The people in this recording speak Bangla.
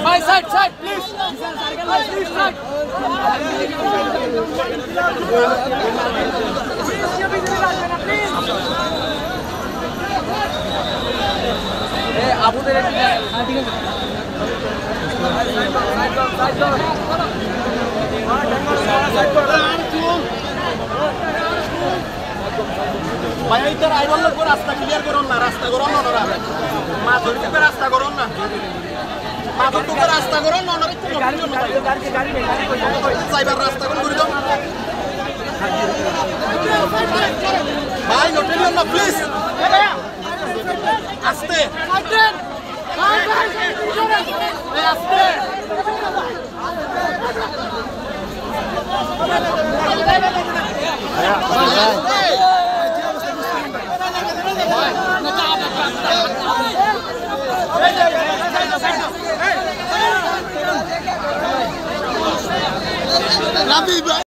Bye, side, please. Please, side. আবুদের ভাই ইতার আই বলল কো রাস্তা ক্লিয়ার করুন না রাস্তা করুন না ওরা মা ধরতে রাস্তা করুন না মা ধরতে রাস্তা করুন না ওরা গাড়ি সাইবার রাস্তা করে দাও ভাই নোটিলিয়ন না প্লিজ আস্তে আস্তে আস্তে Nabi